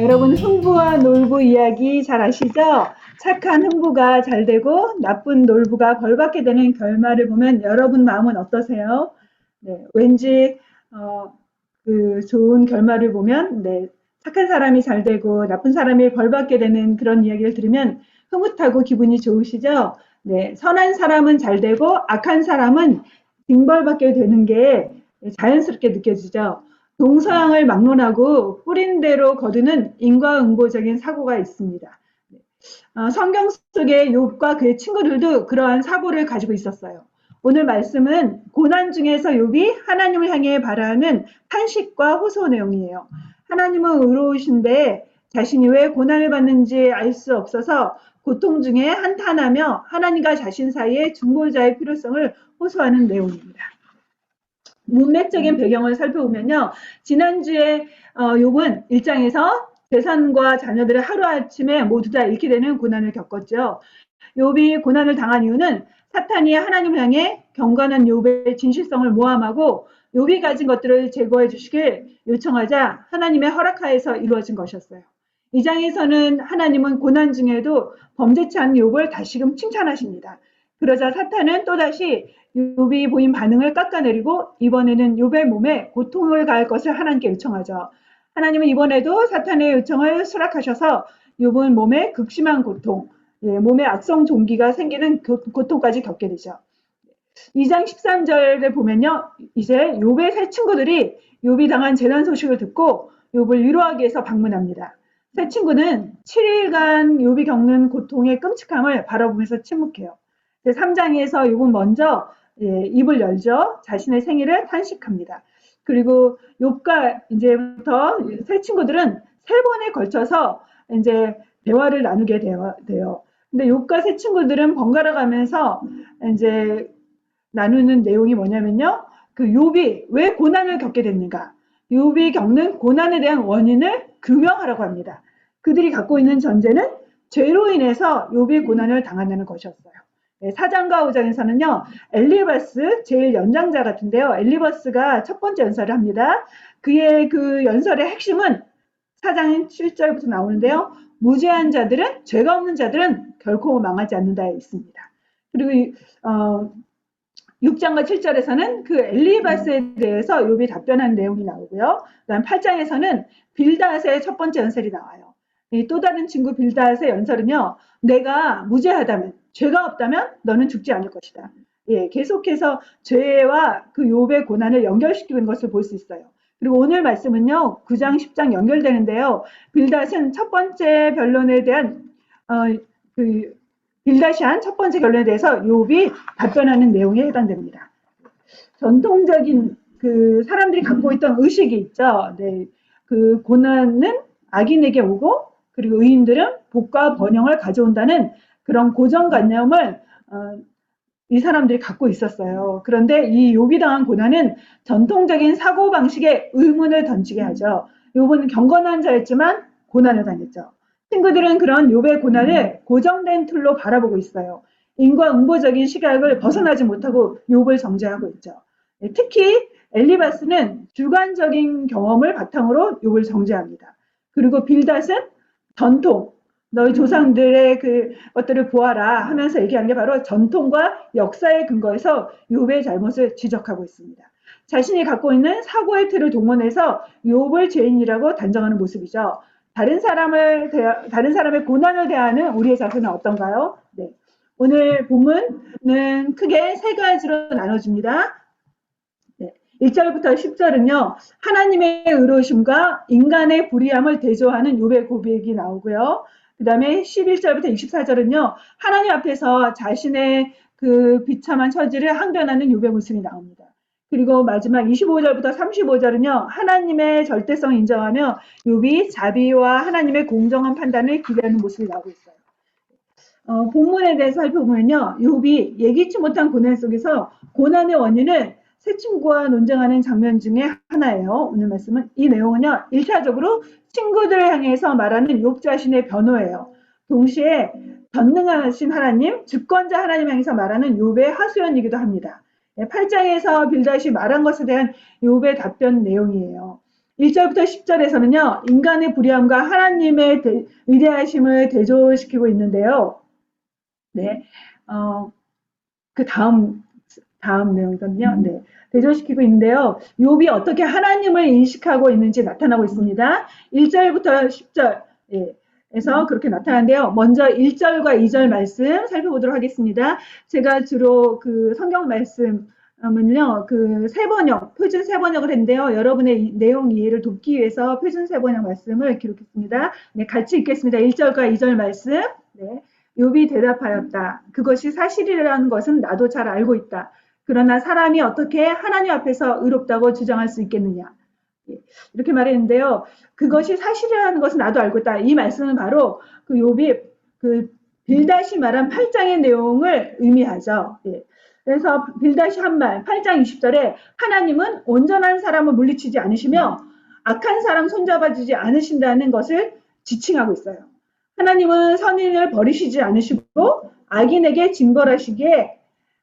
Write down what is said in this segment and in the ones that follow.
여러분 흥부와 놀부 이야기 잘 아시죠? 착한 흥부가 잘 되고 나쁜 놀부가 벌받게 되는 결말을 보면 여러분 마음은 어떠세요? 네, 왠지 좋은 결말을 보면 착한 사람이 잘 되고 나쁜 사람이 벌받게 되는 그런 이야기를 들으면 흐뭇하고 기분이 좋으시죠? 네, 선한 사람은 잘 되고 악한 사람은 징벌받게 되는 게 자연스럽게 느껴지죠. 동서양을 막론하고 뿌린 대로 거두는 인과응보적인 사고가 있습니다. 성경 속의 욥과 그의 친구들도 그러한 사고를 가지고 있었어요. 오늘 말씀은 고난 중에서 욥이 하나님을 향해 바라는 탄식과 호소 내용이에요. 하나님은 의로우신데 자신이 왜 고난을 받는지 알 수 없어서 고통 중에 한탄하며 하나님과 자신 사이의 중보자의 필요성을 호소하는 내용입니다. 문맥적인 배경을 살펴보면요. 지난주에 욥은 1장에서 재산과 자녀들을 하루아침에 모두 다 잃게 되는 고난을 겪었죠. 욥이 고난을 당한 이유는 사탄이 하나님을 향해 경건한 욥의 진실성을 모함하고 욥이 가진 것들을 제거해 주시길 요청하자 하나님의 허락하에서 이루어진 것이었어요. 이 장에서는 하나님은 고난 중에도 범죄치 않은 욥을 다시금 칭찬하십니다. 그러자 사탄은 또다시 욥이 보인 반응을 깎아내리고 이번에는 욥의 몸에 고통을 가할 것을 하나님께 요청하죠. 하나님은 이번에도 사탄의 요청을 수락하셔서 욥은 몸에 극심한 고통, 몸에 악성 종기가 생기는 고통까지 겪게 되죠. 2장 13절에 보면요. 이제 욥의 세 친구들이 욥이 당한 재난 소식을 듣고 욥을 위로하기 위해서 방문합니다. 세 친구는 7일간 욥이 겪는 고통의 끔찍함을 바라보면서 침묵해요. 3장에서 욥은 먼저 입을 열죠. 자신의 생일을 탄식합니다. 그리고 욥과 이제부터 세 친구들은 세 번에 걸쳐서 이제 대화를 나누게 돼요. 근데 욥과 세 친구들은 번갈아 가면서 이제 나누는 내용이 뭐냐면요. 그 욥이 왜 고난을 겪게 됐는가? 욥이 겪는 고난에 대한 원인을 규명하라고 합니다. 그들이 갖고 있는 전제는 죄로 인해서 욥이 고난을 당한다는 것이었어요. 4장과 5장에서는요. 엘리바스 제일 연장자 같은데요. 엘리바스가 첫 번째 연설을 합니다. 그의 그 연설의 핵심은 4장 7절부터 나오는데요. 무죄한 자들은 죄가 없는 자들은 결코 망하지 않는다에 있습니다. 그리고 6장과 7절에서는 그 엘리바스에 대해서 욥이 답변한 내용이 나오고요. 그다음 8장에서는 빌닷의 첫 번째 연설이 나와요. 또 다른 친구 빌닷의 연설은요. 내가 무죄하다면, 죄가 없다면 너는 죽지 않을 것이다. 계속해서 죄와 그 욥의 고난을 연결시키는 것을 볼 수 있어요. 그리고 오늘 말씀은요. 9장, 10장 연결되는데요. 빌닷은 첫 번째 변론에 대한 빌닷이 한 첫 번째 결론에 대해서 욥이 답변하는 내용에 해당됩니다. 전통적인 그 사람들이 갖고 있던 의식이 있죠. 그 고난은 악인에게 오고 그리고 의인들은 복과 번영을 가져온다는 그런 고정관념을 이 사람들이 갖고 있었어요. 그런데 이 욥이 당한 고난은 전통적인 사고방식에 의문을 던지게 하죠. 욥은 경건한 자였지만 고난을 당했죠. 친구들은 그런 욥의 고난을 고정된 틀로 바라보고 있어요. 인과응보적인 시각을 벗어나지 못하고 욥을 정죄하고 있죠. 특히 엘리바스는 주관적인 경험을 바탕으로 욥을 정죄합니다. 그리고 빌닷은 전통, 너희 조상들의 그 것들을 보아라 하면서 얘기한 게 바로 전통과 역사에 근거해서 욥의 잘못을 지적하고 있습니다. 자신이 갖고 있는 사고의 틀을 동원해서 욥을 죄인이라고 단정하는 모습이죠. 다른 사람의 고난을 대하는 우리의 자세는 어떤가요? 네. 오늘 본문은 크게 세 가지로 나눠집니다. 1절부터 10절은요. 하나님의 의로우심과 인간의 불의함을 대조하는 욥의 고백이 나오고요. 그 다음에 11절부터 24절은요. 하나님 앞에서 자신의 그 비참한 처지를 항변하는 욥의 모습이 나옵니다. 그리고 마지막 25절부터 35절은요. 하나님의 절대성을 인정하며 욥이 자비와 하나님의 공정한 판단을 기대하는 모습이 나오고 있어요. 본문에 대해서 살펴보면요. 욥이 예기치 못한 고난 속에서 고난의 원인을 세 친구와 논쟁하는 장면 중에 하나예요. 오늘 말씀은 이 내용은요. 1차적으로 친구들을 향해서 말하는 욥 자신의 변호예요. 동시에 전능하신 하나님, 주권자 하나님 향해서 말하는 욥의 하소연이기도 합니다. 8장에서 빌닷이 말한 것에 대한 욥의 답변 내용이에요. 1절부터 10절에서는요, 인간의 불의함과 하나님의 위대하심을 대조시키고 있는데요. 네, 그 다음 내용이거든요. 네, 대조시키고 있는데요. 욥이 어떻게 하나님을 인식하고 있는지 나타나고 있습니다. 1절부터 10절. 예. 에서 그렇게 나타나는데요. 먼저 1절과 2절 말씀 살펴보도록 하겠습니다. 제가 주로 그 성경 말씀은요, 그 세번역, 표준 세번역을 했는데요. 여러분의 내용 이해를 돕기 위해서 표준 세번역 말씀을 기록했습니다. 네, 같이 읽겠습니다. 1절과 2절 말씀. 네. 욥이 대답하였다. 그것이 사실이라는 것은 나도 잘 알고 있다. 그러나 사람이 어떻게 하나님 앞에서 의롭다고 주장할 수 있겠느냐. 이렇게 말했는데요. 그것이 사실이라는 것은 나도 알고 있다. 이 말씀은 바로 그 욥이 그 빌닷이 말한 8장의 내용을 의미하죠. 예. 그래서 빌닷이 한 말, 8장 20절에 하나님은 온전한 사람을 물리치지 않으시며 악한 사람 손잡아주지 않으신다는 것을 지칭하고 있어요. 하나님은 선인을 버리시지 않으시고 악인에게 징벌하시기에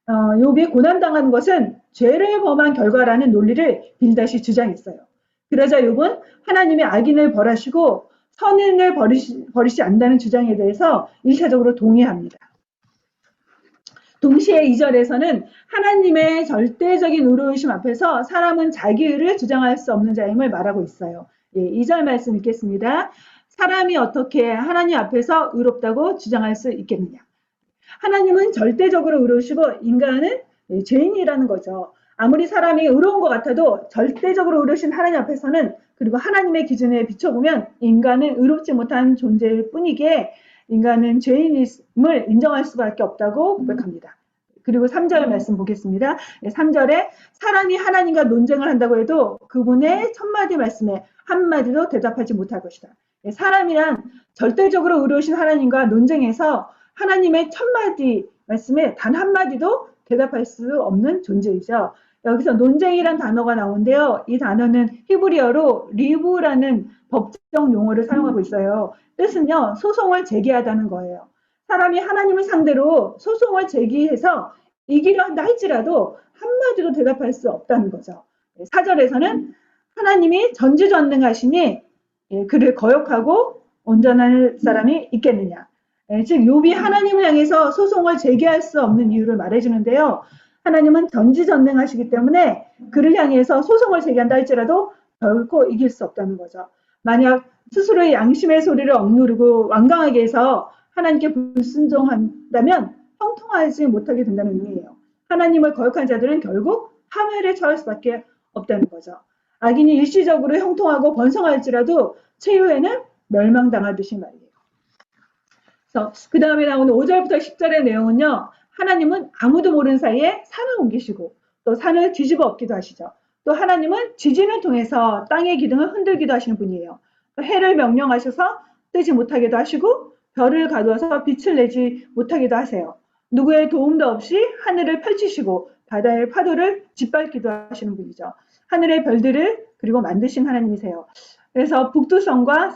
욥이 고난당한 것은 죄를 범한 결과라는 논리를 빌닷이 주장했어요. 그러자 욥은 하나님이 악인을 벌하시고 선인을 버리지 않는다는 주장에 대해서 일차적으로 동의합니다. 동시에 2절에서는 하나님의 절대적인 의로우심 앞에서 사람은 자기 의를 주장할 수 없는 자임을 말하고 있어요. 예, 2절 말씀 읽겠습니다. 사람이 어떻게 하나님 앞에서 의롭다고 주장할 수 있겠느냐. 하나님은 절대적으로 의로우시고 인간은 죄인이라는 거죠. 아무리 사람이 의로운 것 같아도 절대적으로 의로우신 하나님 앞에서는 그리고 하나님의 기준에 비춰보면 인간은 의롭지 못한 존재일 뿐이기에 인간은 죄인임을 인정할 수밖에 없다고 고백합니다. 그리고 3절 말씀 보겠습니다. 3절에 사람이 하나님과 논쟁을 한다고 해도 그분의 첫마디 말씀에 한마디도 대답하지 못할 것이다. 사람이란 절대적으로 의로우신 하나님과 논쟁해서 하나님의 첫마디 말씀에 단 한마디도 대답할 수 없는 존재이죠. 여기서 논쟁이란 단어가 나오는데요. 이 단어는 히브리어로 리브라는 법정 용어를 사용하고 있어요. 뜻은요, 소송을 제기하다는 거예요. 사람이 하나님을 상대로 소송을 제기해서 이기려 한다 할지라도 한마디도 대답할 수 없다는 거죠. 4절에서는 하나님이 전지전능하시니 그를 거역하고 온전한 사람이 있겠느냐. 즉 욥이 하나님을 향해서 소송을 제기할 수 없는 이유를 말해주는데요. 하나님은 전지전능하시기 때문에 그를 향해서 소송을 제기한다 할지라도 결코 이길 수 없다는 거죠. 만약 스스로의 양심의 소리를 억누르고 완강하게 해서 하나님께 불순종한다면 형통하지 못하게 된다는 의미예요. 하나님을 거역한 자들은 결국 파멸에 처할 수밖에 없다는 거죠. 악인이 일시적으로 형통하고 번성할지라도 최후에는 멸망당하듯이 말이에요. 그 다음에 나오는 5절부터 10절의 내용은요. 하나님은 아무도 모르는 사이에 산을 옮기시고 또 산을 뒤집어 엎기도 하시죠. 또 하나님은 지진을 통해서 땅의 기둥을 흔들기도 하시는 분이에요. 또 해를 명령하셔서 뜨지 못하게도 하시고 별을 가두어서 빛을 내지 못하게도 하세요. 누구의 도움도 없이 하늘을 펼치시고 바다의 파도를 짓밟기도 하시는 분이죠. 하늘의 별들을 그리고 만드신 하나님이세요. 그래서 북두성과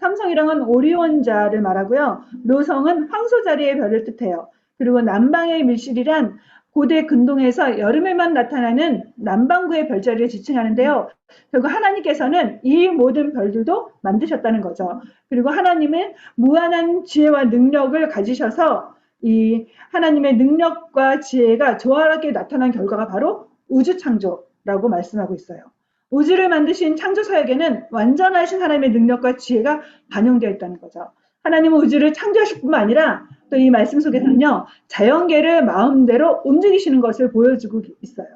삼성이랑은 오리온자를 말하고요. 묘성은 황소자리의 별을 뜻해요. 그리고 남방의 밀실이란 고대 근동에서 여름에만 나타나는 남반구의 별자리를 지칭하는데요. 결국 하나님께서는 이 모든 별들도 만드셨다는 거죠. 그리고 하나님은 무한한 지혜와 능력을 가지셔서 이 하나님의 능력과 지혜가 조화롭게 나타난 결과가 바로 우주창조라고 말씀하고 있어요. 우주를 만드신 창조사역에는 완전하신 하나님의 능력과 지혜가 반영되어 있다는 거죠. 하나님은 우주를 창조하실 뿐만 아니라 또 이 말씀 속에서는요. 자연계를 마음대로 움직이시는 것을 보여주고 있어요.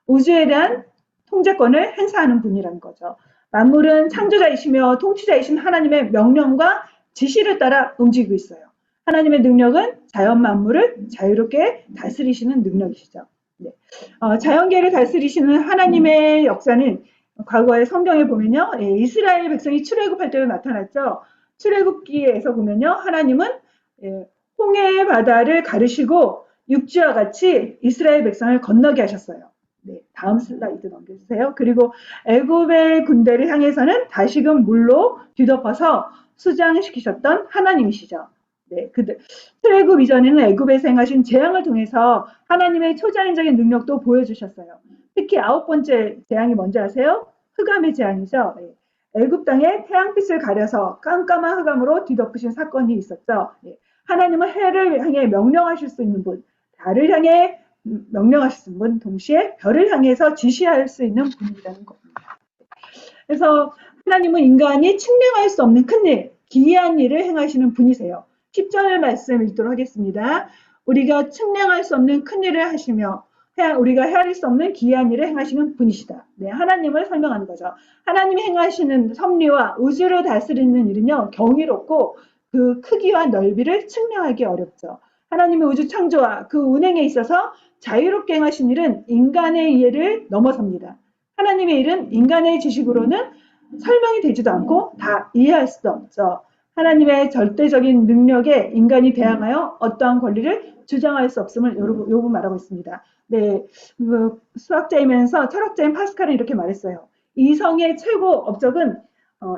우주에 대한 통제권을 행사하는 분이라는 거죠. 만물은 창조자이시며 통치자이신 하나님의 명령과 지시를 따라 움직이고 있어요. 하나님의 능력은 자연 만물을 자유롭게 다스리시는 능력이시죠. 네. 자연계를 다스리시는 하나님의 역사는 과거의 성경에 보면요. 이스라엘 백성이 출애굽할 때도 나타났죠. 출애굽기에서 보면요. 하나님은 홍해의 바다를 가르시고 육지와 같이 이스라엘 백성을 건너게 하셨어요. 네, 다음 슬라이드 넘겨주세요. 그리고 애굽의 군대를 향해서는 다시금 물로 뒤덮어서 수장시키셨던 하나님이시죠. 네, 출애굽 이전에는 애굽에서 행하신 재앙을 통해서 하나님의 초자연적인 능력도 보여주셨어요. 특히 9번째 재앙이 뭔지 아세요? 흑암의 재앙이죠. 예. 애굽 땅에 태양빛을 가려서 깜깜한 흑암으로 뒤덮으신 사건이 있었죠. 예. 하나님은 해를 향해 명령하실 수 있는 분, 달을 향해 명령하실 수 있는 분, 동시에 별을 향해서 지시할 수 있는 분이라는 겁니다. 그래서 하나님은 인간이 측량할 수 없는 큰일, 기이한 일을 행하시는 분이세요. 10절 말씀 읽도록 하겠습니다. 우리가 측량할 수 없는 큰일을 하시며 우리가 헤아릴 수 없는 기이한 일을 행하시는 분이시다. 네, 하나님을 설명하는 거죠. 하나님이 행하시는 섭리와 우주를 다스리는 일은요, 경이롭고 그 크기와 넓이를 측량하기 어렵죠. 하나님의 우주 창조와 그 운행에 있어서 자유롭게 행하신 일은 인간의 이해를 넘어섭니다. 하나님의 일은 인간의 지식으로는 설명이 되지도 않고 다 이해할 수도 없죠. 하나님의 절대적인 능력에 인간이 대항하여 어떠한 권리를 주장할 수 없음을 요부 말하고 있습니다. 네, 수학자이면서 철학자인 파스칼은 이렇게 말했어요. 이성의 최고 업적은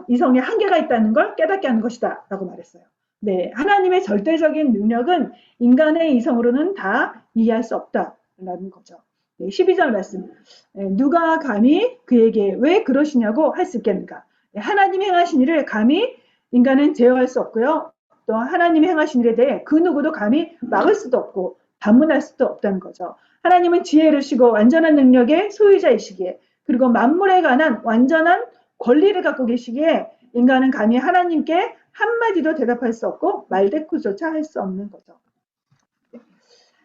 이성에 한계가 있다는 걸 깨닫게 하는 것이다 라고 말했어요. 네, 하나님의 절대적인 능력은 인간의 이성으로는 다 이해할 수 없다라는 거죠. 네, 12절 말씀. 누가 감히 그에게 왜 그러시냐고 할 수 있겠는가. 하나님이 행하신 일을 감히 인간은 제어할 수 없고요. 또 하나님이 행하신 일에 대해 그 누구도 감히 막을 수도 없고 반문할 수도 없다는 거죠. 하나님은 지혜를 주시고 완전한 능력의 소유자이시기에 그리고 만물에 관한 완전한 권리를 갖고 계시기에 인간은 감히 하나님께 한마디도 대답할 수 없고 말대꾸조차 할 수 없는 거죠.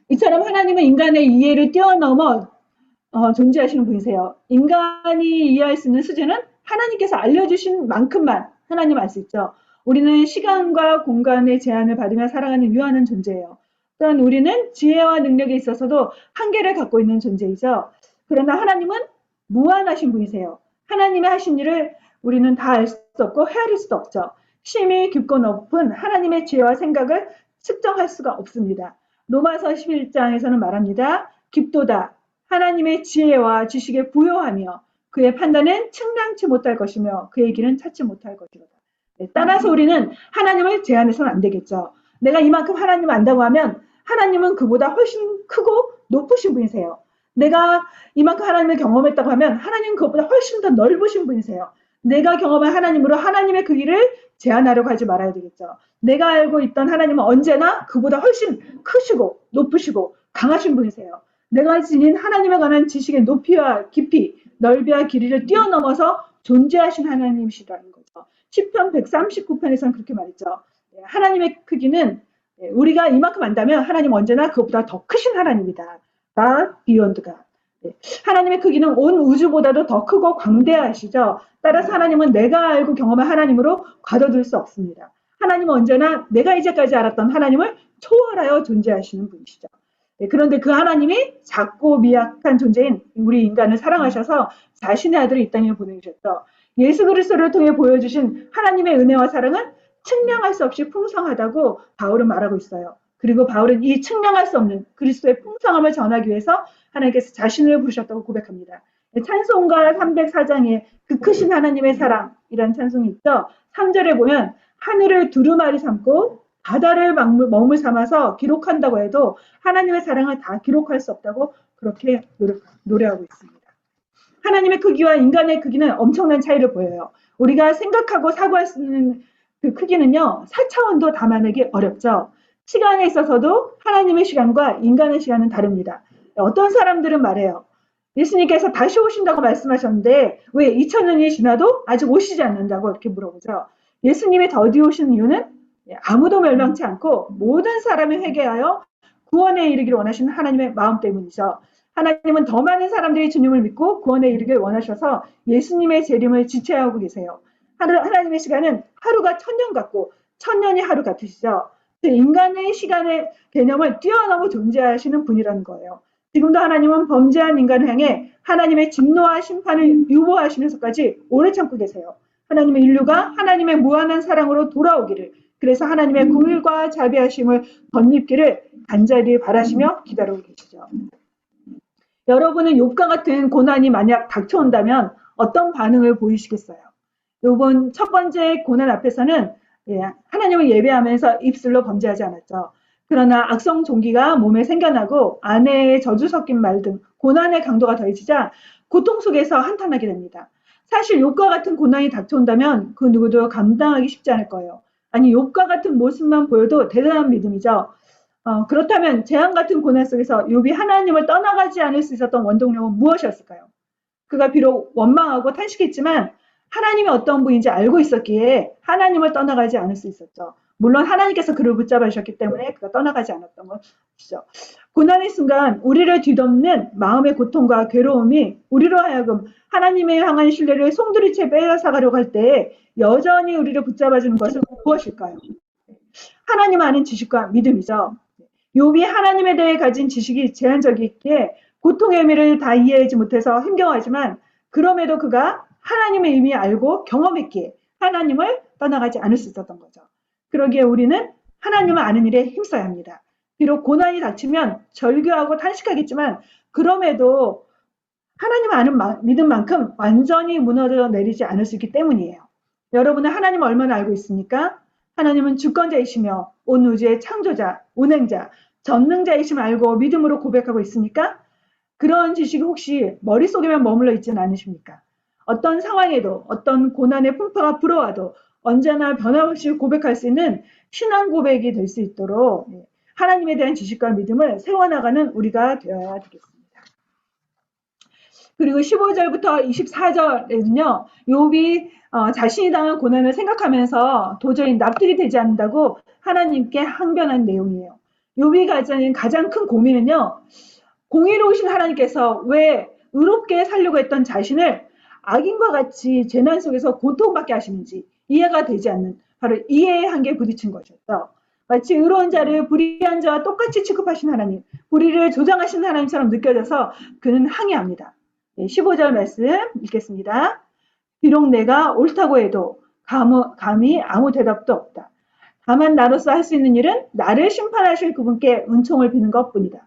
이처럼 하나님은 인간의 이해를 뛰어넘어 존재하시는 분이세요. 인간이 이해할 수 있는 수준은 하나님께서 알려주신 만큼만 하나님 알 수 있죠. 우리는 시간과 공간의 제한을 받으며 살아가는 유한한 존재예요. 또한 우리는 지혜와 능력에 있어서도 한계를 갖고 있는 존재이죠. 그러나 하나님은 무한하신 분이세요. 하나님의 하신 일을 우리는 다 알 수도 없고 헤아릴 수도 없죠. 심히 깊고 높은 하나님의 지혜와 생각을 측정할 수가 없습니다. 로마서 11장에서는 말합니다. 깊도다. 하나님의 지혜와 지식에 부요하며 그의 판단은 측량치 못할 것이며 그의 길은 찾지 못할 것이로다. 네, 따라서 우리는 하나님을 제한해서는 안 되겠죠. 내가 이만큼 하나님 안다고 하면 하나님은 그보다 훨씬 크고 높으신 분이세요. 내가 이만큼 하나님을 경험했다고 하면 하나님은 그것보다 훨씬 더 넓으신 분이세요. 내가 경험한 하나님으로 하나님의 그 길을 제한하려고 하지 말아야 되겠죠. 내가 알고 있던 하나님은 언제나 그보다 훨씬 크시고 높으시고 강하신 분이세요. 내가 지닌 하나님에 관한 지식의 높이와 깊이, 넓이와 길이를 뛰어넘어서 존재하신 하나님이시라는 거죠. 시편 139편에서는 그렇게 말했죠. 하나님의 크기는 우리가 이만큼 안다면 하나님 언제나 그것보다 더 크신 하나님이다. God beyond God. 하나님의 크기는 온 우주보다도 더 크고 광대하시죠. 따라서 하나님은 내가 알고 경험한 하나님으로 가둬둘 수 없습니다. 하나님은 언제나 내가 이제까지 알았던 하나님을 초월하여 존재하시는 분이시죠. 그런데 그 하나님이 작고 미약한 존재인 우리 인간을 사랑하셔서 자신의 아들을 이 땅에 보내주셨죠. 예수 그리스도를 통해 보여주신 하나님의 은혜와 사랑은 측량할 수 없이 풍성하다고 바울은 말하고 있어요. 그리고 바울은 이 측량할 수 없는 그리스도의 풍성함을 전하기 위해서 하나님께서 자신을 부르셨다고 고백합니다. 찬송가 304장에 그 크신 하나님의 사랑이라는 찬송이 있죠. 3절에 보면 하늘을 두루마리 삼고 바다를 먹물 삼아서 기록한다고 해도 하나님의 사랑을 다 기록할 수 없다고 그렇게 노래하고 있습니다. 하나님의 크기와 인간의 크기는 엄청난 차이를 보여요. 우리가 생각하고 사고할 수 있는 그 크기는요, 4차원도 담아내기 어렵죠. 시간에 있어서도 하나님의 시간과 인간의 시간은 다릅니다. 어떤 사람들은 말해요. 예수님께서 다시 오신다고 말씀하셨는데 왜 2000년이 지나도 아직 오시지 않는다고 이렇게 물어보죠. 예수님이 더디 오시는 이유는 아무도 멸망치 않고 모든 사람이 회개하여 구원에 이르기를 원하시는 하나님의 마음 때문이죠. 하나님은 더 많은 사람들이 주님을 믿고 구원에 이르길 원하셔서 예수님의 재림을 지체하고 계세요. 하나님의 시간은 하루가 1000년 같고 1000년이 하루 같으시죠. 인간의 시간의 개념을 뛰어넘어 존재하시는 분이라는 거예요. 지금도 하나님은 범죄한 인간을 향해 하나님의 진노와 심판을 유보하시면서까지 오래 참고 계세요. 하나님의 인류가 하나님의 무한한 사랑으로 돌아오기를, 그래서 하나님의 긍휼과 자비하심을 덧입기를 간절히 바라시며 기다리고 계시죠. 여러분은 욥과 같은 고난이 만약 닥쳐온다면 어떤 반응을 보이시겠어요? 욥은 첫 번째 고난 앞에서는 하나님을 예배하면서 입술로 범죄하지 않았죠. 그러나 악성 종기가 몸에 생겨나고 아내의 저주 섞인 말 등 고난의 강도가 더해지자 고통 속에서 한탄하게 됩니다. 사실 욕과 같은 고난이 닥쳐온다면 그 누구도 감당하기 쉽지 않을 거예요. 아니, 욕과 같은 모습만 보여도 대단한 믿음이죠. 그렇다면 재앙 같은 고난 속에서 욥이 하나님을 떠나가지 않을 수 있었던 원동력은 무엇이었을까요? 그가 비록 원망하고 탄식했지만 하나님이 어떤 분인지 알고 있었기에 하나님을 떠나가지 않을 수 있었죠. 물론 하나님께서 그를 붙잡아 주셨기 때문에 그가 떠나가지 않았던 것이죠. 고난의 순간 우리를 뒤덮는 마음의 고통과 괴로움이 우리로 하여금 하나님의 향한 신뢰를 송두리째 빼앗아가려고 할 때 여전히 우리를 붙잡아주는 것은 무엇일까요? 하나님 아는 지식과 믿음이죠. 욥이 하나님에 대해 가진 지식이 제한적이기에 고통의 의미를 다 이해하지 못해서 힘겨워하지만 그럼에도 그가 하나님의 의미 알고 경험했기에 하나님을 떠나가지 않을 수 있었던 거죠. 그러기에 우리는 하나님을 아는 일에 힘써야 합니다. 비록 고난이 닥치면 절규하고 탄식하겠지만 그럼에도 하나님을 아는 믿음만큼 완전히 무너져 내리지 않을 수 있기 때문이에요. 여러분은 하나님을 얼마나 알고 있습니까? 하나님은 주권자이시며 온 우주의 창조자, 운행자, 전능자이심을 알고 믿음으로 고백하고 있습니까? 그런 지식이 혹시 머릿속에만 머물러 있지는 않으십니까? 어떤 상황에도 어떤 고난의 풍파가 불어와도 언제나 변함없이 고백할 수 있는 신앙 고백이 될 수 있도록 하나님에 대한 지식과 믿음을 세워나가는 우리가 되어야 되겠습니다. 그리고 15절부터 24절에는요. 욥이 자신이 당한 고난을 생각하면서 도저히 납득이 되지 않는다고 하나님께 항변한 내용이에요. 욥이 가진 가장 큰 고민은요. 공의로우신 하나님께서 왜 의롭게 살려고 했던 자신을 악인과 같이 재난 속에서 고통받게 하시는지 이해가 되지 않는 바로 이해의 한계에 부딪힌 것이었죠. 마치 의로운 자를 불의한 자와 똑같이 취급하신 하나님, 불의를 조장하신 하나님처럼 느껴져서 그는 항의합니다. 15절 말씀 읽겠습니다. 비록 내가 옳다고 해도 감히 아무 대답도 없다. 다만 나로서 할 수 있는 일은 나를 심판하실 그분께 은총을 비는 것뿐이다.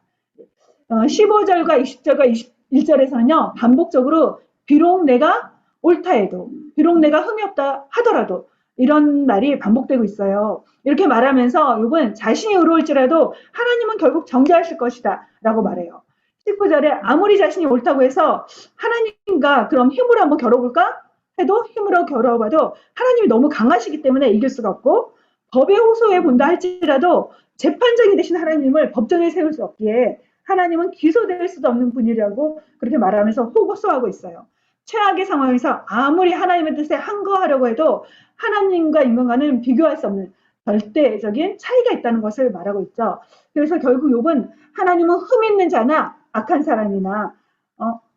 15절과 20절과 21절에서는요. 반복적으로 비록 내가 옳다 해도 비록 내가 흠이 없다 하더라도 이런 말이 반복되고 있어요. 이렇게 말하면서 욥은 자신이 의로울지라도 하나님은 결국 정죄하실 것이다 라고 말해요. 19절에 아무리 자신이 옳다고 해서 하나님과 그럼 힘으로 한번 겨뤄볼까? 해도 힘으로 겨뤄봐도 하나님이 너무 강하시기 때문에 이길 수가 없고 법에 호소해 본다 할지라도 재판장이 되신 하나님을 법정에 세울 수 없기에 하나님은 기소될 수도 없는 분이라고 그렇게 말하면서 호소하고 있어요. 최악의 상황에서 아무리 하나님의 뜻에 항거하려고 해도 하나님과 인간과는 비교할 수 없는 절대적인 차이가 있다는 것을 말하고 있죠. 그래서 결국 욥은 하나님은 흠 있는 자나 악한 사람이나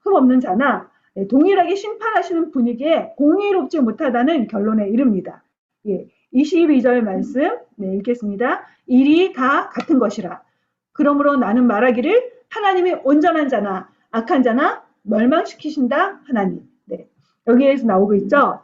흠 없는 자나 동일하게 심판하시는 분이기에 공의롭지 못하다는 결론에 이릅니다. 22절 말씀 읽겠습니다. 일이 다 같은 것이라. 그러므로 나는 말하기를 하나님이 온전한 자나 악한 자나 멸망시키신다 하나님. 여기에서 나오고 있죠.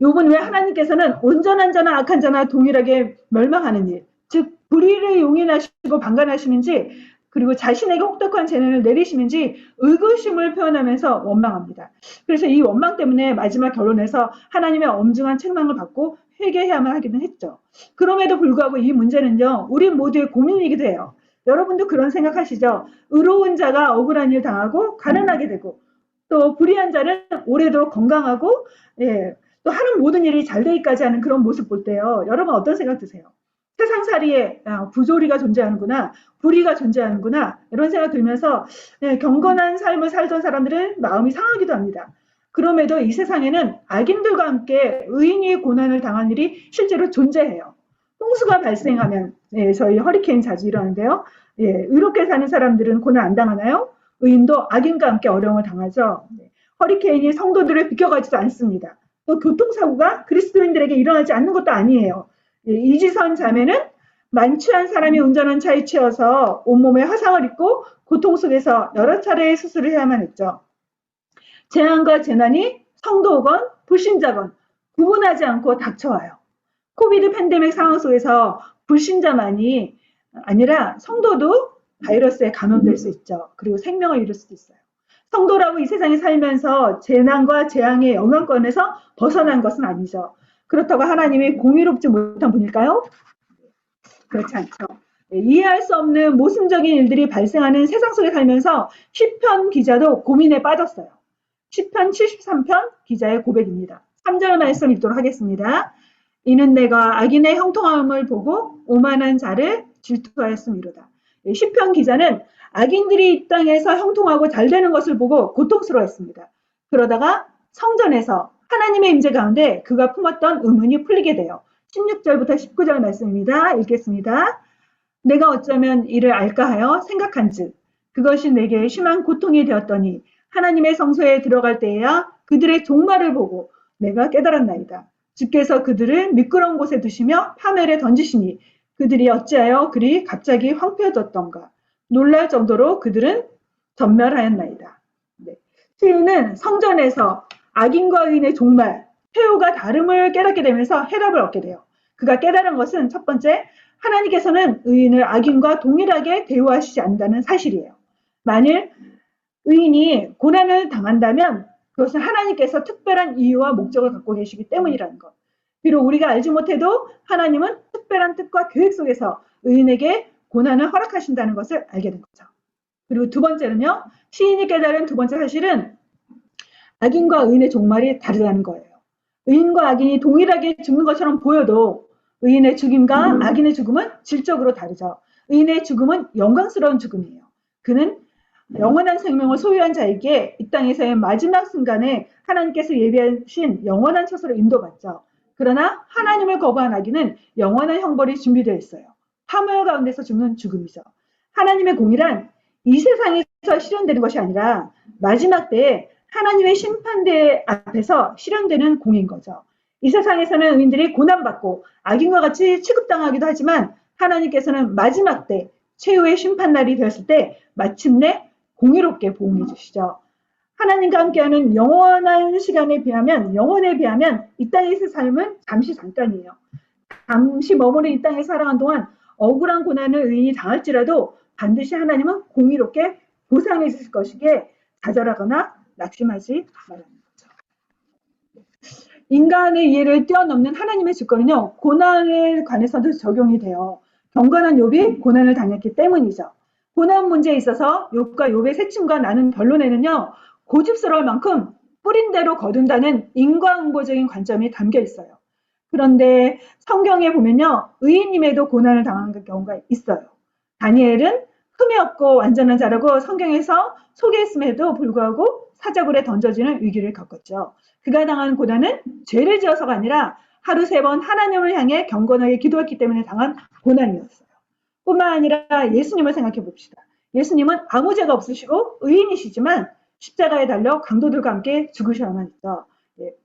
욥은 왜 하나님께서는 온전한 자나 악한 자나 동일하게 멸망하는 일, 즉 불의를 용인하시고 방관하시는지 그리고 자신에게 혹독한 재난을 내리시는지 의구심을 표현하면서 원망합니다. 그래서 이 원망 때문에 마지막 결론에서 하나님의 엄중한 책망을 받고 회개해야만 하기는 했죠. 그럼에도 불구하고 이 문제는요. 우리 모두의 고민이기도 해요. 여러분도 그런 생각하시죠? 의로운 자가 억울한 일 당하고 가난하게 되고 또 불의한 자는 오래도록 건강하고 또 하는 모든 일이 잘 되기까지 하는 그런 모습 볼 때요. 여러분 어떤 생각 드세요? 세상살이에 부조리가 존재하는구나, 불의가 존재하는구나 이런 생각 들면서 경건한 삶을 살던 사람들은 마음이 상하기도 합니다. 그럼에도 이 세상에는 악인들과 함께 의인이 고난을 당한 일이 실제로 존재해요. 홍수가 발생하면 저희 허리케인 자주 일어나는데요. 의롭게 사는 사람들은 고난 안 당하나요? 의인도 악인과 함께 어려움을 당하죠. 허리케인이 성도들을 비켜가지도 않습니다. 또 교통사고가 그리스도인들에게 일어나지 않는 것도 아니에요. 이지선 자매는 만취한 사람이 운전한 차에 치여서 온몸에 화상을 입고 고통 속에서 여러 차례의 수술을 해야만 했죠. 재난과 재난이 성도건 불신자건 구분하지 않고 닥쳐와요. 코비드 팬데믹 상황 속에서 불신자만이 아니라 성도도 바이러스에 감염될 수 있죠. 그리고 생명을 잃을 수도 있어요. 성도라고 이 세상에 살면서 재난과 재앙의 영향권에서 벗어난 것은 아니죠. 그렇다고 하나님이 공의롭지 못한 분일까요? 그렇지 않죠. 이해할 수 없는 모순적인 일들이 발생하는 세상 속에 살면서 시편 기자도 고민에 빠졌어요. 시편 73편 기자의 고백입니다. 3절 말씀 읽도록 하겠습니다. 이는 내가 악인의 형통함을 보고 오만한 자를 질투하였음이로다. 시편 기자는 악인들이 이 땅에서 형통하고 잘 되는 것을 보고 고통스러워했습니다. 그러다가 성전에서 하나님의 임재 가운데 그가 품었던 의문이 풀리게 돼요. 16절부터 19절 말씀입니다. 읽겠습니다. 내가 어쩌면 이를 알까 하여 생각한즉 그것이 내게 심한 고통이 되었더니 하나님의 성소에 들어갈 때에야 그들의 종말을 보고 내가 깨달았나이다. 주께서 그들을 미끄러운 곳에 두시며 파멸에 던지시니 그들이 어찌하여 그리 갑자기 황폐해졌던가. 놀랄 정도로 그들은 전멸하였나이다. 네. 시인은 성전에서 악인과 의인의 종말, 최후가 다름을 깨닫게 되면서 해답을 얻게 돼요. 그가 깨달은 것은 첫 번째, 하나님께서는 의인을 악인과 동일하게 대우하시지 않는다는 사실이에요. 만일 의인이 고난을 당한다면 그것은 하나님께서 특별한 이유와 목적을 갖고 계시기 때문이라는 것. 비록 우리가 알지 못해도 하나님은 특별한 뜻과 계획 속에서 의인에게 고난을 허락하신다는 것을 알게 된 거죠. 그리고 두 번째는요. 시인이 깨달은 두 번째 사실은 악인과 의인의 종말이 다르다는 거예요. 의인과 악인이 동일하게 죽는 것처럼 보여도 의인의 죽임과 악인의 죽음은 질적으로 다르죠. 의인의 죽음은 영광스러운 죽음이에요. 그는 영원한 생명을 소유한 자에게 이 땅에서의 마지막 순간에 하나님께서 예비하신 영원한 처소로 인도받죠. 그러나 하나님을 거부한 악인은 영원한 형벌이 준비되어 있어요. 파멸 가운데서 죽는 죽음이죠. 하나님의 공의란 이 세상에서 실현되는 것이 아니라 마지막 때에 하나님의 심판대 앞에서 실현되는 공인 거죠. 이 세상에서는 의인들이 고난받고 악인과 같이 취급당하기도 하지만 하나님께서는 마지막 때 최후의 심판날이 되었을 때 마침내 공의롭게 보응해 주시죠. 하나님과 함께하는 영원한 시간에 비하면 영혼에 비하면 이 땅에서의 삶은 잠시 잠깐이에요. 잠시 머무는 이 땅에 살아간 동안 억울한 고난을 의인이 당할지라도 반드시 하나님은 공의롭게 보상해 주실 것이기에 좌절하거나 낙심하지 말라는 거죠. 인간의 이해를 뛰어넘는 하나님의 주권은요. 고난에 관해서도 적용이 돼요. 경건한 욥이 고난을 당했기 때문이죠. 고난 문제에 있어서 욥과 욥의 세침과 나눈 결론에는요. 고집스러울 만큼 뿌린 대로 거둔다는 인과응보적인 관점이 담겨 있어요. 그런데 성경에 보면요. 의인임에도 고난을 당한 경우가 있어요. 다니엘은 흠이 없고 완전한 자라고 성경에서 소개했음에도 불구하고 사자굴에 던져지는 위기를 겪었죠. 그가 당한 고난은 죄를 지어서가 아니라 하루 3번 하나님을 향해 경건하게 기도했기 때문에 당한 고난이었어요. 뿐만 아니라 예수님을 생각해 봅시다. 예수님은 아무 죄가 없으시고 의인이시지만 십자가에 달려 강도들과 함께 죽으셔야만 했죠.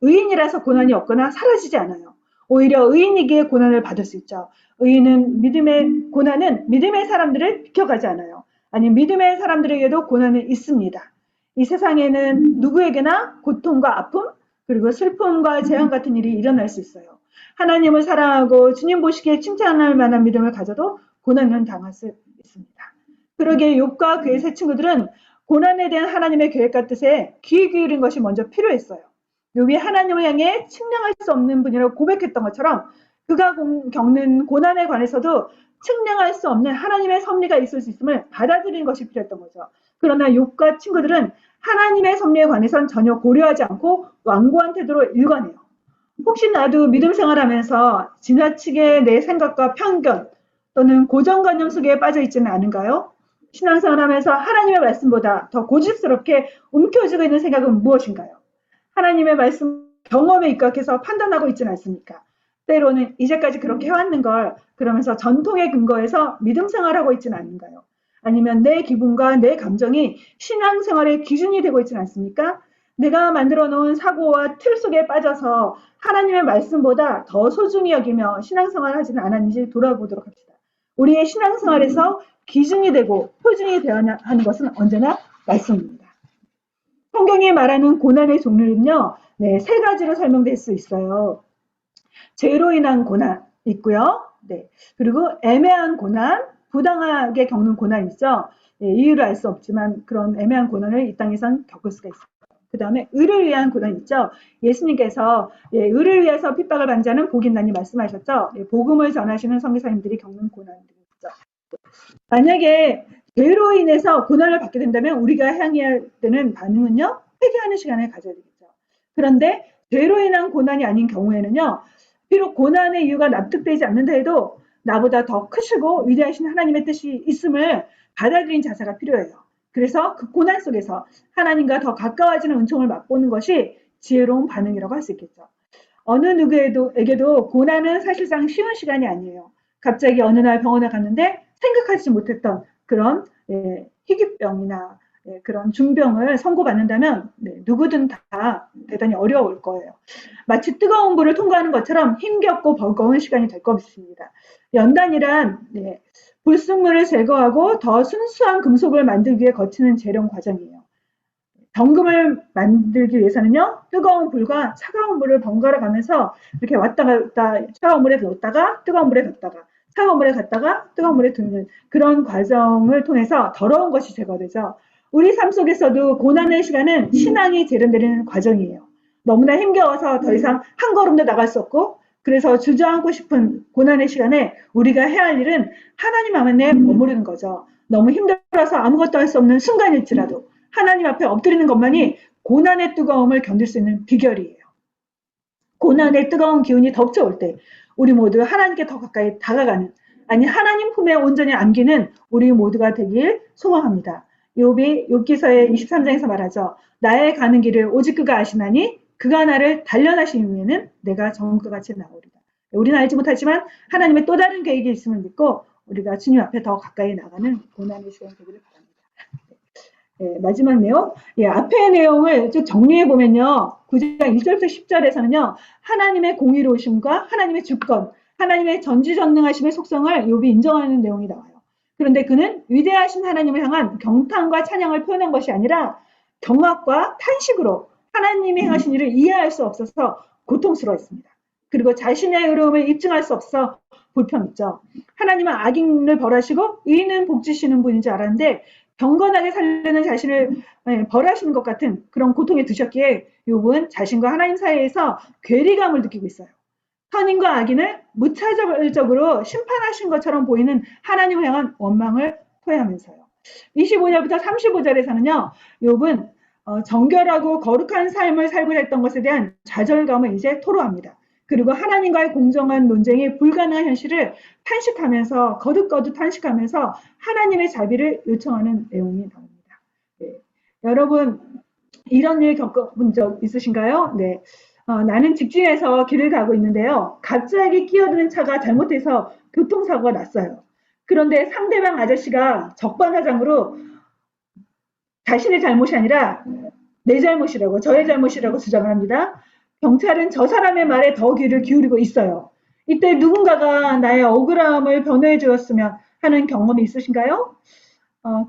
의인이라서 고난이 없거나 사라지지 않아요. 오히려 의인이기에 고난을 받을 수 있죠. 의인은 믿음의 고난은 믿음의 사람들을 비켜가지 않아요. 아니 믿음의 사람들에게도 고난은 있습니다. 이 세상에는 누구에게나 고통과 아픔 그리고 슬픔과 재앙 같은 일이 일어날 수 있어요. 하나님을 사랑하고 주님 보시기에 칭찬할 만한 믿음을 가져도 고난은 당할 수 있습니다. 그러기에 욥과 그의 세 친구들은 고난에 대한 하나님의 계획과 뜻에 귀 기울인 것이 먼저 필요했어요. 욥이 하나님을 향해 측량할 수 없는 분이라고 고백했던 것처럼 그가 겪는 고난에 관해서도 측량할 수 없는 하나님의 섭리가 있을 수 있음을 받아들이는 것이 필요했던 거죠. 그러나 욥과 친구들은 하나님의 섭리에 관해서는 전혀 고려하지 않고 완고한 태도로 일관해요. 혹시 나도 믿음 생활하면서 지나치게 내 생각과 편견 또는 고정관념 속에 빠져 있지는 않은가요? 신앙생활하면서 하나님의 말씀보다 더 고집스럽게 움켜쥐고 있는 생각은 무엇인가요? 하나님의 말씀 경험에 입각해서 판단하고 있지는 않습니까? 때로는 이제까지 그렇게 해왔는 걸 그러면서 전통에 근거해서 믿음 생활하고 있지는 않은가요? 아니면 내 기분과 내 감정이 신앙생활의 기준이 되고 있지는 않습니까? 내가 만들어 놓은 사고와 틀 속에 빠져서 하나님의 말씀보다 더 소중히 여기며 신앙생활을 하지는 않았는지 돌아보도록 합시다. 우리의 신앙생활에서 기준이 되고 표준이 되어야 하는 것은 언제나 말씀입니다. 성경이 말하는 고난의 종류는요. 네, 3가지로 설명될 수 있어요. 죄로 인한 고난 있고요. 네, 그리고 애매한 고난, 부당하게 겪는 고난 있죠. 네, 이유를 알 수 없지만 그런 애매한 고난을 이 땅에선 겪을 수가 있어요. 그 다음에 의를 위한 고난 있죠. 예수님께서 의를 위해서 핍박을 받는 자는 복이 있나니 말씀하셨죠. 복음을 전하시는 선교사님들이 겪는 고난들이 있죠. 만약에 죄로 인해서 고난을 받게 된다면 우리가 향해야 되는 반응은요. 회개하는 시간을 가져야 되겠죠. 그런데 죄로 인한 고난이 아닌 경우에는요, 비록 고난의 이유가 납득되지 않는다 해도 나보다 더 크시고 위대하신 하나님의 뜻이 있음을 받아들인 자세가 필요해요. 그래서 그 고난 속에서 하나님과 더 가까워지는 은총을 맛보는 것이 지혜로운 반응이라고 할 수 있겠죠. 어느 누구에게도 고난은 사실상 쉬운 시간이 아니에요. 갑자기 어느 날 병원에 갔는데 생각하지 못했던 그런 희귀병이나 그런 중병을 선고받는다면 누구든 다 대단히 어려울 거예요. 마치 뜨거운 불을 통과하는 것처럼 힘겹고 버거운 시간이 될 것입니다. 연단이란 불순물을 제거하고 더 순수한 금속을 만들기 위해 거치는 재련 과정이에요. 정금을 만들기 위해서는요, 뜨거운 불과 차가운 물을 번갈아 가면서 이렇게 왔다 갔다 차가운 물에 넣었다가 뜨거운 물에 넣었다가 차가운 물에 갔다가 뜨거운 물에 두는 그런 과정을 통해서 더러운 것이 제거되죠. 우리 삶 속에서도 고난의 시간은 신앙이 재련되는 과정이에요. 너무나 힘겨워서 더 이상 한 걸음도 나갈 수 없고, 그래서 주저앉고 싶은 고난의 시간에 우리가 해야 할 일은 하나님 안에 머무르는 거죠. 너무 힘들어서 아무것도 할 수 없는 순간일지라도 하나님 앞에 엎드리는 것만이 고난의 뜨거움을 견딜 수 있는 비결이에요. 고난의 뜨거운 기운이 덮쳐올 때 우리 모두 하나님께 더 가까이 다가가는, 아니 하나님 품에 온전히 안기는 우리 모두가 되길 소망합니다. 욥기서의 23장에서 말하죠. 나의 가는 길을 오직 그가 아시나니 그가 나를 단련하신 후에는 내가 정금과 같이 나오리다. 우리는 알지 못하지만 하나님의 또 다른 계획이 있음을 믿고 우리가 주님 앞에 더 가까이 나가는 고난의 시간이 되기를 바랍니다. 마지막 내용, 앞의 내용을 쭉 정리해 보면요, 9장 1절부터 10절에서는요, 하나님의 공의로우심과 하나님의 주권, 하나님의 전지전능하심의 속성을 욥이 인정하는 내용이 나와요. 그런데 그는 위대하신 하나님을 향한 경탄과 찬양을 표현한 것이 아니라 경악과 탄식으로 하나님이 행하신 일을 이해할 수 없어서 고통스러워했습니다. 그리고 자신의 의로움을 입증할 수 없어 불평했죠. 하나님은 악인을 벌하시고 의인은 복지시는 분인 줄 알았는데 경건하게 살려는 자신을 벌하시는 것 같은 그런 고통에 드셨기에 욥은 자신과 하나님 사이에서 괴리감을 느끼고 있어요. 선인과 악인을 무차별적으로 심판하신 것처럼 보이는 하나님을 향한 원망을 토해하면서요. 25절부터 35절에서는요. 욥은 정결하고 거룩한 삶을 살고 했던 것에 대한 좌절감을 이제 토로합니다. 그리고 하나님과의 공정한 논쟁이 불가능한 현실을 탄식하면서 거듭거듭 탄식하면서 하나님의 자비를 요청하는 내용이 나옵니다. 여러분 이런 일 겪어본 적 있으신가요? 네. 나는 직진해서 길을 가고 있는데요. 갑자기 끼어드는 차가 잘못해서 교통사고가 났어요. 그런데 상대방 아저씨가 적반하장으로 자신의 잘못이 아니라 내 잘못이라고, 저의 잘못이라고 주장을 합니다. 경찰은 저 사람의 말에 더 귀를 기울이고 있어요. 이때 누군가가 나의 억울함을 변호해 주었으면 하는 경험이 있으신가요?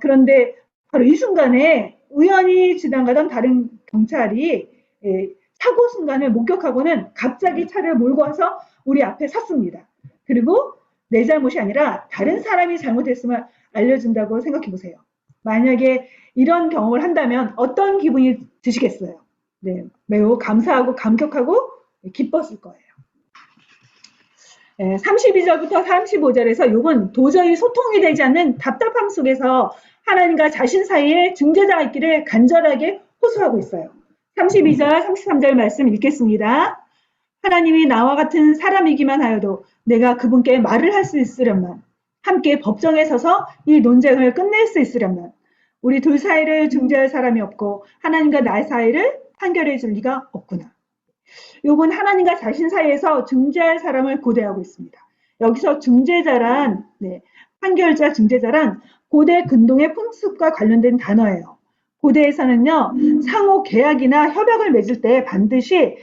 그런데 바로 이 순간에 우연히 지나가던 다른 경찰이 사고 순간을 목격하고는 갑자기 차를 몰고 와서 우리 앞에 섰습니다. 그리고 내 잘못이 아니라 다른 사람이 잘못했음을 알려준다고 생각해 보세요. 만약에 이런 경험을 한다면 어떤 기분이 드시겠어요? 네, 매우 감사하고 감격하고 기뻤을 거예요. 32절부터 35절에서 욥은 도저히 소통이 되지 않는 답답함 속에서 하나님과 자신 사이에 중재자가 있기를 간절하게 호소하고 있어요. 32절, 33절 말씀 읽겠습니다. 하나님이 나와 같은 사람이기만 하여도 내가 그분께 말을 할 수 있으련만, 함께 법정에 서서 이 논쟁을 끝낼 수 있으련만, 우리 둘 사이를 중재할 사람이 없고 하나님과 나 사이를 판결해 줄 리가 없구나. 욥은 하나님과 자신 사이에서 중재할 사람을 고대하고 있습니다. 여기서 중재자란, 판결자, 중재자란 고대 근동의 풍습과 관련된 단어예요. 고대에서는요, 상호 계약이나 협약을 맺을 때 반드시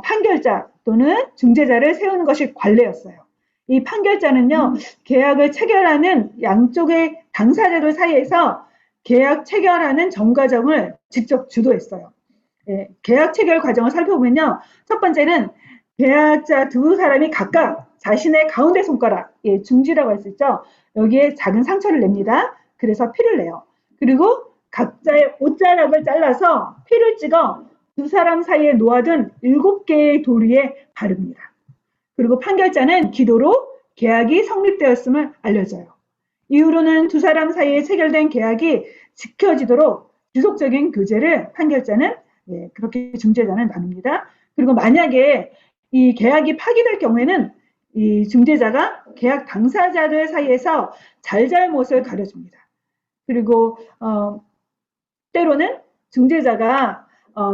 판결자 또는 중재자를 세우는 것이 관례였어요. 이 판결자는요, 계약을 체결하는 양쪽의 당사자들 사이에서 계약 체결하는 전 과정을 직접 주도했어요. 계약 체결 과정을 살펴보면요, 첫 번째는 계약자 두 사람이 각각 자신의 가운데 손가락, 중지라고 할 수 있죠. 여기에 작은 상처를 냅니다. 그래서 피를 내요. 그리고 각자의 옷자락을 잘라서 피를 찍어 두 사람 사이에 놓아둔 7개의 돌 위에 바릅니다. 그리고 판결자는 기도로 계약이 성립되었음을 알려줘요. 이후로는 두 사람 사이에 체결된 계약이 지켜지도록 지속적인 교제를 판결자는 예, 그렇게 중재자는 나눕니다. 그리고 만약에 이 계약이 파기될 경우에는 이 중재자가 계약 당사자들 사이에서 잘잘못을 가려줍니다. 그리고 때로는 중재자가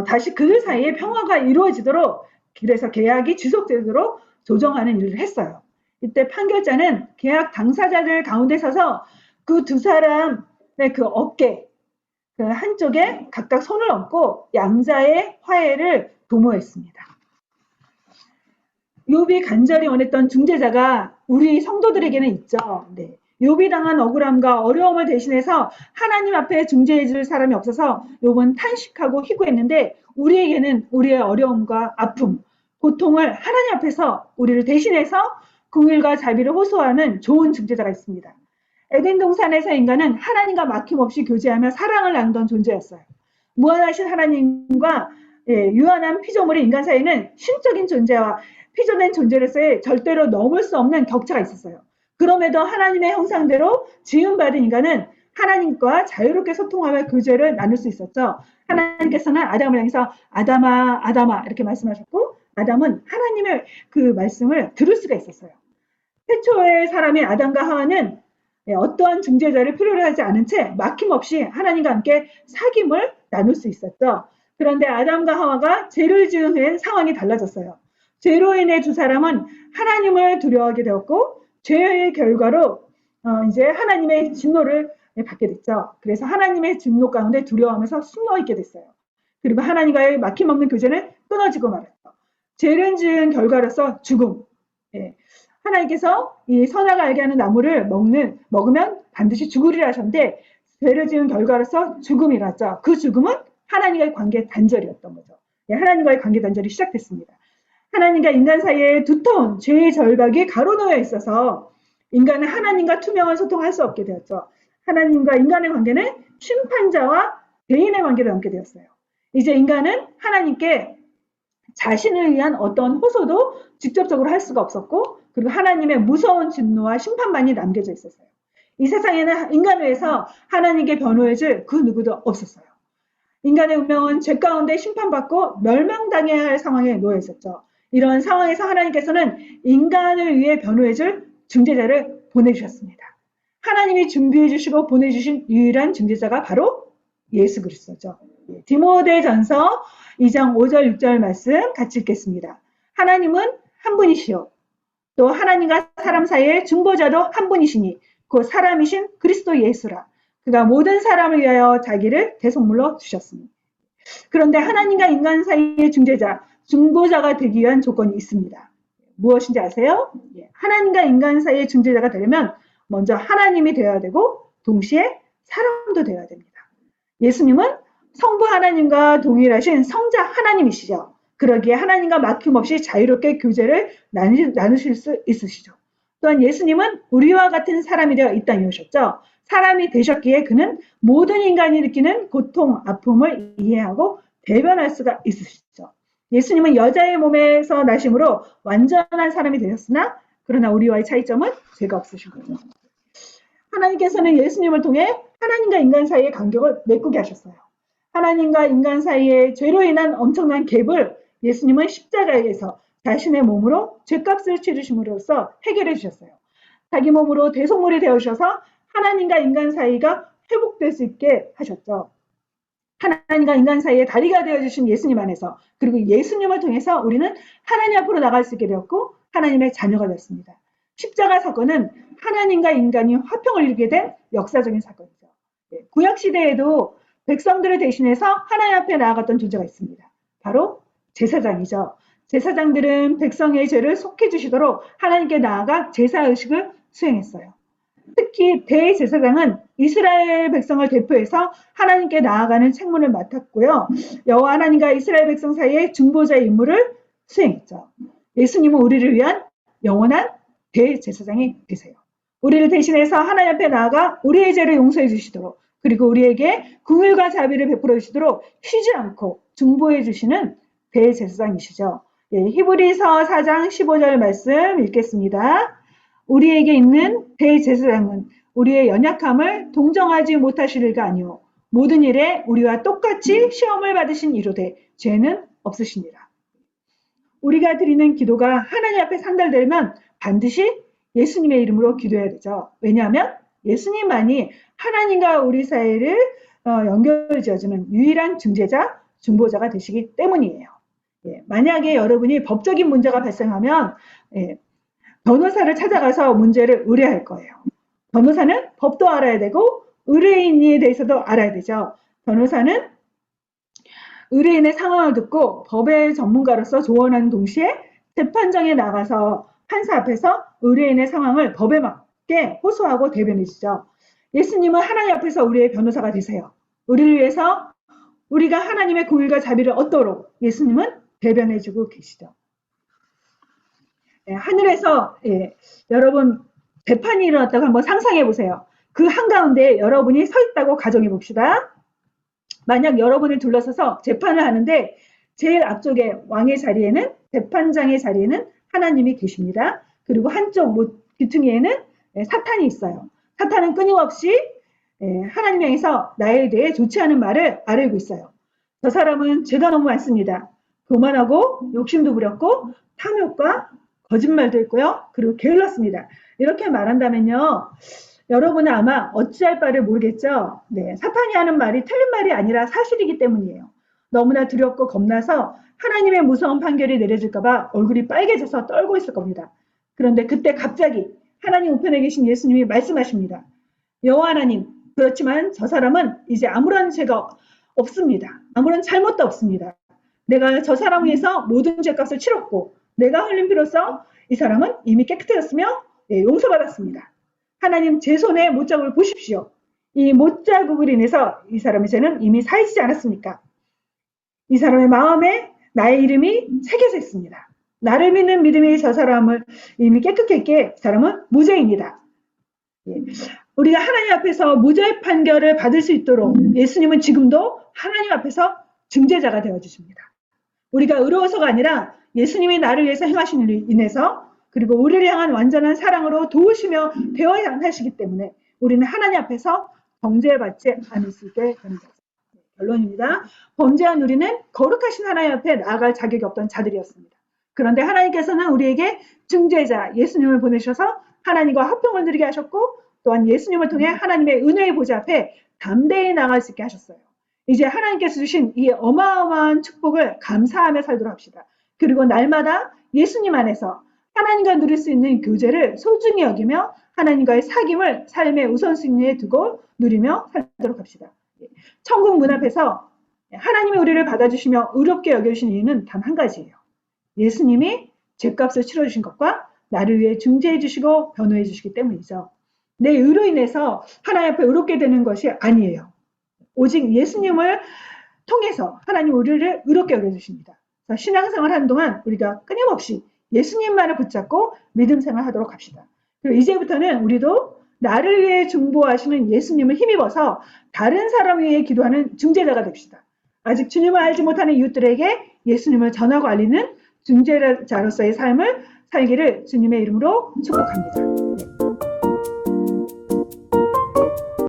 다시 그들 사이에 평화가 이루어지도록 그래서 계약이 지속되도록 조정하는 일을 했어요. 이때 판결자는 계약 당사자들 가운데 서서 그 두 사람의 그 어깨 그 한쪽에 각각 손을 얹고 양자의 화해를 도모했습니다. 욥이 간절히 원했던 중재자가 우리 성도들에게는 있죠. 네. 욥이 당한 억울함과 어려움을 대신해서 하나님 앞에 중재해 줄 사람이 없어서 욥은 탄식하고 희구했는데 우리에게는 우리의 어려움과 아픔, 고통을 하나님 앞에서 우리를 대신해서 긍휼과 자비를 호소하는 좋은 중재자가 있습니다. 에덴 동산에서 인간은 하나님과 막힘없이 교제하며 사랑을 나누던 존재였어요. 무한하신 하나님과 유한한 피조물의 인간 사이에는 신적인 존재와 피조된 존재로서의 절대로 넘을 수 없는 격차가 있었어요. 그럼에도 하나님의 형상대로 지음받은 인간은 하나님과 자유롭게 소통하며 교제를 나눌 수 있었죠. 하나님께서는 아담을 향해서 아담아, 아담아 이렇게 말씀하셨고 아담은 하나님의 그 말씀을 들을 수가 있었어요. 최초의 사람이 아담과 하와는 어떠한 중재자를 필요로 하지 않은 채 막힘없이 하나님과 함께 사귐을 나눌 수 있었죠. 그런데 아담과 하와가 죄를 지은 후엔 상황이 달라졌어요. 죄로 인해 두 사람은 하나님을 두려워하게 되었고 죄의 결과로 이제 하나님의 진노를 받게 됐죠. 그래서 하나님의 진노 가운데 두려워하면서 숨어 있게 됐어요. 그리고 하나님과의 막힘없는 교제는 끊어지고 말았죠. 죄를 지은 결과로서 죽음. 예. 하나님께서 이 선악을 알게 하는 나무를 먹으면 반드시 죽으리라 하셨는데 죄를 지은 결과로서 죽음이 일어났죠. 그 죽음은 하나님과의 관계 단절이었던 거죠. 예, 하나님과의 관계 단절이 시작됐습니다. 하나님과 인간 사이에 두터운 죄의 절벽이 가로놓여 있어서 인간은 하나님과 투명한 소통을 할 수 없게 되었죠. 하나님과 인간의 관계는 심판자와 대인의 관계로 남게 되었어요. 이제 인간은 하나님께 자신을 위한 어떤 호소도 직접적으로 할 수가 없었고 그리고 하나님의 무서운 진노와 심판만이 남겨져 있었어요. 이 세상에는 인간을 위해서 하나님께 변호해줄 그 누구도 없었어요. 인간의 운명은 죄 가운데 심판받고 멸망당해야 할 상황에 놓여 있었죠. 이런 상황에서 하나님께서는 인간을 위해 변호해줄 중재자를 보내주셨습니다. 하나님이 준비해 주시고 보내주신 유일한 중재자가 바로 예수 그리스도죠. 디모데전서 2장 5절 6절 말씀 같이 읽겠습니다. 하나님은 한 분이시요 또 하나님과 사람 사이의 중보자도 한 분이시니 그 사람이신 그리스도 예수라. 그가 모든 사람을 위하여 자기를 대속물로 주셨으니. 그런데 하나님과 인간 사이의 중재자, 중보자가 되기 위한 조건이 있습니다. 무엇인지 아세요? 하나님과 인간 사이의 중재자가 되려면 먼저 하나님이 되어야 되고 동시에 사람도 되어야 됩니다. 예수님은 성부 하나님과 동일하신 성자 하나님이시죠. 그러기에 하나님과 막힘없이 자유롭게 교제를 나누실 수 있으시죠. 또한 예수님은 우리와 같은 사람이 되어 이 땅에 오셨죠. 사람이 되셨기에 그는 모든 인간이 느끼는 고통, 아픔을 이해하고 대변할 수가 있으시죠. 예수님은 여자의 몸에서 나심으로 완전한 사람이 되셨으나 그러나 우리와의 차이점은 죄가 없으신 거죠. 하나님께서는 예수님을 통해 하나님과 인간 사이의 간격을 메꾸게 하셨어요. 하나님과 인간 사이의 죄로 인한 엄청난 갭을 예수님은 십자가에서 자신의 몸으로 죄값을 치르심으로써 해결해 주셨어요. 자기 몸으로 대속물이 되어주셔서 하나님과 인간 사이가 회복될 수 있게 하셨죠. 하나님과 인간 사이의 다리가 되어주신 예수님 안에서 그리고 예수님을 통해서 우리는 하나님 앞으로 나갈 수 있게 되었고 하나님의 자녀가 되었습니다. 십자가 사건은 하나님과 인간이 화평을 이루게 된 역사적인 사건이죠. 구약시대에도 백성들을 대신해서 하나님 앞에 나아갔던 존재가 있습니다. 바로 제사장이죠. 제사장들은 백성의 죄를 속해 주시도록 하나님께 나아가 제사의식을 수행했어요. 특히 대제사장은 이스라엘 백성을 대표해서 하나님께 나아가는 책무를 맡았고요. 여호와 하나님과 이스라엘 백성 사이의 중보자의 임무를 수행했죠. 예수님은 우리를 위한 영원한 대제사장이 되세요. 우리를 대신해서 하나님 앞에 나아가 우리의 죄를 용서해 주시도록 그리고 우리에게 긍휼과 자비를 베풀어 주시도록 쉬지 않고 중보해 주시는 대제사장이시죠. 히브리서 4장 15절 말씀 읽겠습니다. 우리에게 있는 대제사장은 우리의 연약함을 동정하지 못하실 리가 아니오 모든 일에 우리와 똑같이 시험을 받으신 이로되 죄는 없으시니라. 우리가 드리는 기도가 하나님 앞에 상달되면 반드시 예수님의 이름으로 기도해야 되죠. 왜냐하면 예수님만이 하나님과 우리 사이를 연결지어주는 유일한 중재자, 중보자가 되시기 때문이에요. 예, 만약에 여러분이 법적인 문제가 발생하면 변호사를 찾아가서 문제를 의뢰할 거예요. 변호사는 법도 알아야 되고 의뢰인에 대해서도 알아야 되죠. 변호사는 의뢰인의 상황을 듣고 법의 전문가로서 조언하는 동시에 재판장에 나가서 판사 앞에서 의뢰인의 상황을 법에 맞게 호소하고 대변해 주죠. 예수님은 하나님 앞에서 우리의 변호사가 되세요. 우리를 위해서 우리가 하나님의 공의와 자비를 얻도록 예수님은 대변해 주고 계시죠. 하늘에서 여러분 재판이 일어났다고 한번 상상해 보세요. 그 한가운데 여러분이 서 있다고 가정해 봅시다. 만약 여러분을 둘러서서 재판을 하는데 제일 앞쪽에 왕의 자리에는, 재판장의 자리에는 하나님이 계십니다. 그리고 한쪽 귀퉁이에는 사탄이 있어요. 사탄은 끊임없이 하나님 향해서 나에 대해 좋지 않은 말을 아뢰고 있어요. 저 사람은 죄가 너무 많습니다. 교만하고 욕심도 부렸고 탐욕과 거짓말도 있고요. 그리고 게을렀습니다. 이렇게 말한다면요. 여러분은 아마 어찌할 바를 모르겠죠. 네, 사탄이 하는 말이 틀린 말이 아니라 사실이기 때문이에요. 너무나 두렵고 겁나서 하나님의 무서운 판결이 내려질까 봐 얼굴이 빨개져서 떨고 있을 겁니다. 그런데 그때 갑자기 하나님 우편에 계신 예수님이 말씀하십니다. 여호와 하나님, 그렇지만 저 사람은 이제 아무런 죄가 없습니다. 아무런 잘못도 없습니다. 내가 저 사람을 위해서 모든 죄값을 치렀고 내가 흘린 피로써 이 사람은 이미 깨끗해졌으며 용서받았습니다. 하나님 제 손에 못자국을 보십시오. 이 못자국을 인해서 이 사람의 죄는 이미 사해지지 않았습니까? 이 사람의 마음에 나의 이름이 새겨져 있습니다. 나를 믿는 믿음이 저 사람을 이미 깨끗게 했기에 사람은 무죄입니다. 우리가 하나님 앞에서 무죄 판결을 받을 수 있도록 예수님은 지금도 하나님 앞에서 중재자가 되어주십니다. 우리가 의로워서가 아니라 예수님이 나를 위해서 행하신 일로 인해서 그리고 우리를 향한 완전한 사랑으로 도우시며 대화하시기 때문에 우리는 하나님 앞에서 정죄받지 않을 수 있게 되는 거죠. 결론입니다. 범죄한 우리는 거룩하신 하나님 앞에 나아갈 자격이 없던 자들이었습니다. 그런데 하나님께서는 우리에게 중재자 예수님을 보내셔서 하나님과 화평을 누리게 하셨고 또한 예수님을 통해 하나님의 은혜의 보좌 앞에 담대히 나갈 수 있게 하셨어요. 이제 하나님께서 주신 이 어마어마한 축복을 감사하며 살도록 합시다. 그리고 날마다 예수님 안에서 하나님과 누릴 수 있는 교제를 소중히 여기며 하나님과의 사귐을 삶의 우선순위에 두고 누리며 살도록 합시다. 천국 문 앞에서 하나님이 우리를 받아주시며 의롭게 여겨주신 이유는 단 한 가지예요. 예수님이 죄값을 치러주신 것과 나를 위해 중재해 주시고 변호해 주시기 때문이죠. 내 의로 인해서 하나님 앞에 의롭게 되는 것이 아니에요. 오직 예수님을 통해서 하나님 우리를 의롭게 여겨주십니다. 신앙생활 하는 동안 우리가 끊임없이 예수님만을 붙잡고 믿음 생활하도록 합시다. 그리고 이제부터는 우리도 나를 위해 중보하시는 예수님을 힘입어서 다른 사람을 위해 기도하는 중재자가 됩시다. 아직 주님을 알지 못하는 이웃들에게 예수님을 전하고 알리는 중재자로서의 삶을 살기를 주님의 이름으로 축복합니다. 네.